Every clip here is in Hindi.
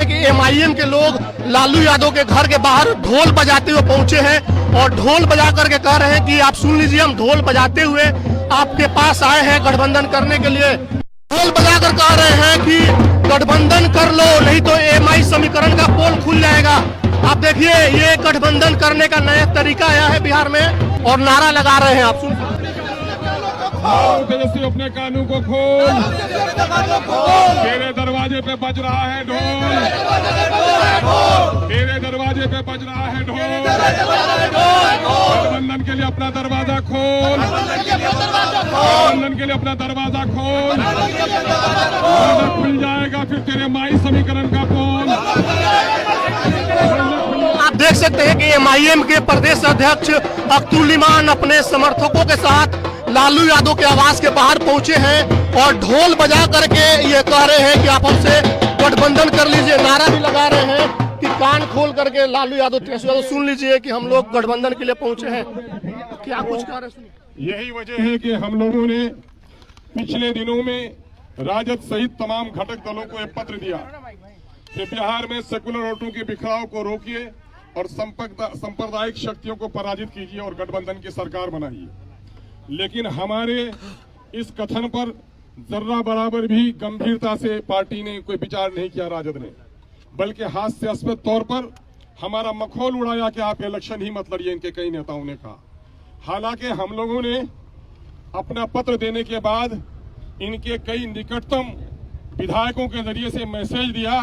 कि एमआईएम के लोग लालू यादव के घर के बाहर ढोल बजाते हुए पहुंचे हैं और ढोल बजा करके कह रहे हैं कि आप सुन लीजिए, हम ढोल बजाते हुए आपके पास आए हैं गठबंधन करने के लिए। ढोल बजाकर कह रहे हैं कि गठबंधन कर लो, नहीं तो एमआई समीकरण का पोल खुल जाएगा। आप देखिए, ये गठबंधन करने का नया तरीका आया है बिहार में और नारा लगा रहे हैं। आप सुन, तेजस्वी अपने कानून को खोल, तेरे दरवाजे पे बज रहा है ढोल, तेरे दरवाजे पे बज रहा है ढोल। गठबंधन के लिए अपना दरवाजा खोल, गठबंधन के लिए अपना दरवाजा खोल, खुल जाएगा फिर तेरे माई समीकरण का पोल। आप देख सकते हैं कि एमआईएम के प्रदेश अध्यक्ष अख्तरुल इमान अपने समर्थकों के साथ लालू यादव के आवास के बाहर पहुंचे हैं और ढोल बजा करके ये कह रहे हैं कि आप हमसे गठबंधन कर लीजिए। नारा भी लगा रहे हैं कि कान खोल करके लालू यादव, तेजस्वी यादव सुन लीजिए कि हम लोग गठबंधन के लिए पहुंचे हैं। क्या कुछ कह रहे हैं? यही वजह है कि हम लोगों ने पिछले दिनों में राजद सहित तमाम घटक दलों को एक पत्र दिया कि बिहार में सेकुलर वोटों के बिखराव को रोकिए और सांप्रदायिक शक्तियों को पराजित कीजिए और गठबंधन की सरकार बनाइए। लेकिन हमारे इस कथन पर जर्रा बराबर भी गंभीरता से पार्टी ने कोई विचार नहीं किया, राजद ने, बल्कि हास्यास्पद तौर पर हमारा मखौल उड़ाया कि आप इलेक्शन ही मत लड़िए, इनके कई नेताओं ने कहा। हालांकि हम लोगों ने अपना पत्र देने के बाद इनके कई निकटतम विधायकों के जरिए से मैसेज दिया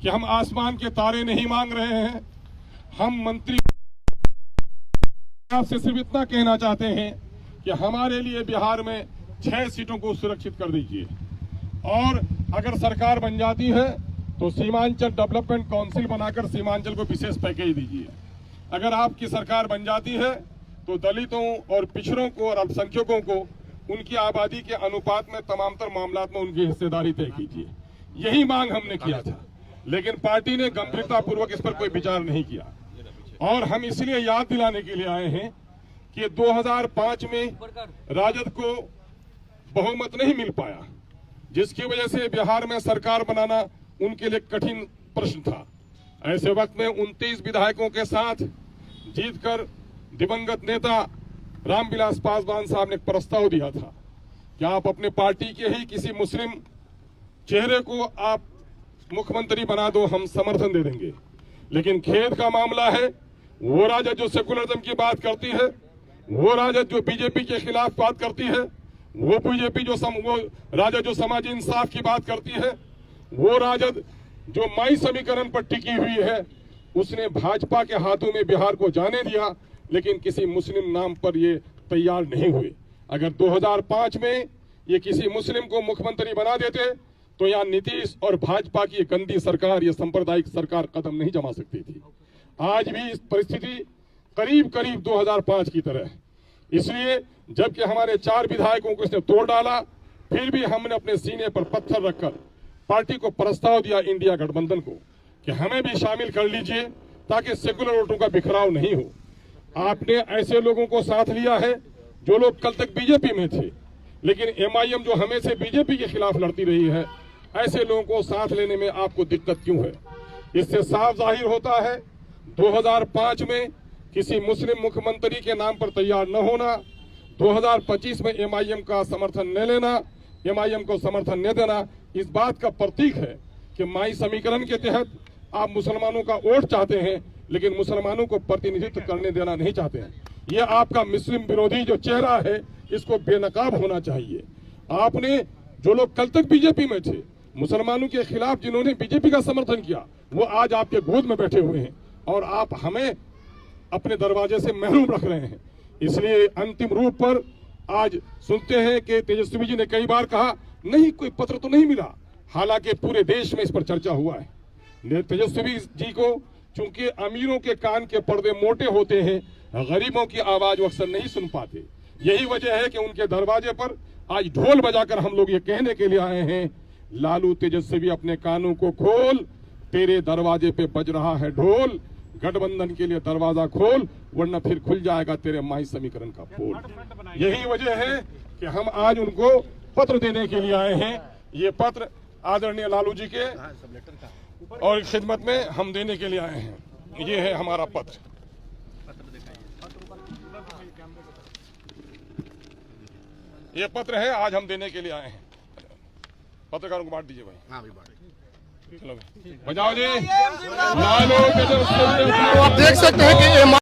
कि हम आसमान के तारे नहीं मांग रहे हैं, हम मंत्री आपसे सिर्फ इतना कहना चाहते हैं कि हमारे लिए बिहार में 6 सीटों को सुरक्षित कर दीजिए और अगर सरकार बन जाती है तो सीमांचल डेवलपमेंट काउंसिल बनाकर सीमांचल को विशेष पैकेज दीजिए। अगर आपकी सरकार बन जाती है तो दलितों और पिछड़ों को और अल्पसंख्यकों को उनकी आबादी के अनुपात में तमामतर मामलात में उनकी हिस्सेदारी तय कीजिए। यही मांग हमने किया था, लेकिन पार्टी ने गंभीरतापूर्वक इस पर कोई विचार नहीं किया और हम इसलिए याद दिलाने के लिए आए हैं कि 2005 में राजद को बहुमत नहीं मिल पाया, जिसकी वजह से बिहार में सरकार बनाना उनके लिए कठिन प्रश्न था। ऐसे वक्त में 29 विधायकों के साथ जीतकर दिवंगत नेता रामविलास पासवान साहब ने एक प्रस्ताव दिया था कि आप अपने पार्टी के ही किसी मुस्लिम चेहरे को आप मुख्यमंत्री बना दो, हम समर्थन दे देंगे। लेकिन खेद का मामला है, वो राजद जो सेकुलरिज्म की बात करती है, वो राजद जो बीजेपी के खिलाफ बात करती है, वो बीजेपी वो राजद जो समाजी इंसाफ की बात करती है, वो राजद जो माई समीकरण पर टिकी हुई है, उसने भाजपा के हाथों में बिहार को जाने दिया, लेकिन किसी मुस्लिम नाम पर ये तैयार नहीं हुए। अगर 2005 में ये किसी मुस्लिम को मुख्यमंत्री बना देते तो यहाँ नीतीश और भाजपा की गंदी सरकार, ये सांप्रदायिक सरकार कदम नहीं जमा सकती थी। आज भी इस परिस्थिति करीब करीब 2005 की तरह है। इसलिए जबकि हमारे 4 विधायकों को इसने तोड़ डाला, फिर भी हमने अपने सीने पर पत्थर रखकर पार्टी को प्रस्ताव दिया इंडिया गठबंधन को कि हमें भी शामिल कर लीजिए ताकि सेकुलर वोटों का बिखराव नहीं हो। आपने ऐसे लोगों को साथ लिया है जो लोग कल तक बीजेपी में थे, लेकिन एमआईएम जो हमेशा बीजेपी के खिलाफ लड़ती रही है, ऐसे लोगों को साथ लेने में आपको दिक्कत क्यों है? इससे साफ जाहिर होता है 2005 में किसी मुस्लिम मुख्यमंत्री के नाम पर तैयार न होना, 2025 में एमआईएम का समर्थन न लेना, एमआईएम को समर्थन न देना, इस बात का प्रतीक है कि माई समीकरण के तहत आप मुसलमानों का वोट चाहते हैं, लेकिन मुसलमानों को प्रतिनिधित्व करने देना नहीं चाहते हैं। यह आपका मुस्लिम विरोधी जो चेहरा है, इसको बेनकाब होना चाहिए। आपने जो लोग कल तक बीजेपी में थे, मुसलमानों के खिलाफ जिन्होंने बीजेपी का समर्थन किया, वो आज आपके गोद में बैठे हुए हैं और आप हमें अपने दरवाजे से महरूम रख रहे हैं। इसलिए अंतिम रूप पर आज सुनते हैं कि तेजस्वी जी ने कई बार कहा नहीं, कोई पत्र तो नहीं मिला, हालांकि पूरे देश में इस पर चर्चा हुआ है। तेजस्वी जी को चूंकि अमीरों के कान के पर्दे मोटे होते हैं, गरीबों की आवाज वो अक्सर नहीं सुन पाते। यही वजह है कि उनके दरवाजे पर आज ढोल बजाकर हम लोग ये कहने के लिए आए हैं, लालू तेजस्वी अपने कानों को खोल, तेरे दरवाजे पे बज रहा है ढोल, गठबंधन के लिए दरवाजा खोल, वरना फिर खुल जाएगा तेरे माई समीकरण का पोल। यही वजह है कि हम आज उनको पत्र देने के लिए आए हैं। ये पत्र आदरणीय लालू जी के और खिदमत में हम देने के लिए आए हैं। ये है हमारा पत्र। ये पत्र है, आज हम देने के लिए आए हैं। पत्रकारों को बांट दीजिए भाई। हाँ भाई बांट। चलो बजाओ जी। लालू के आप देख सकते हैं कि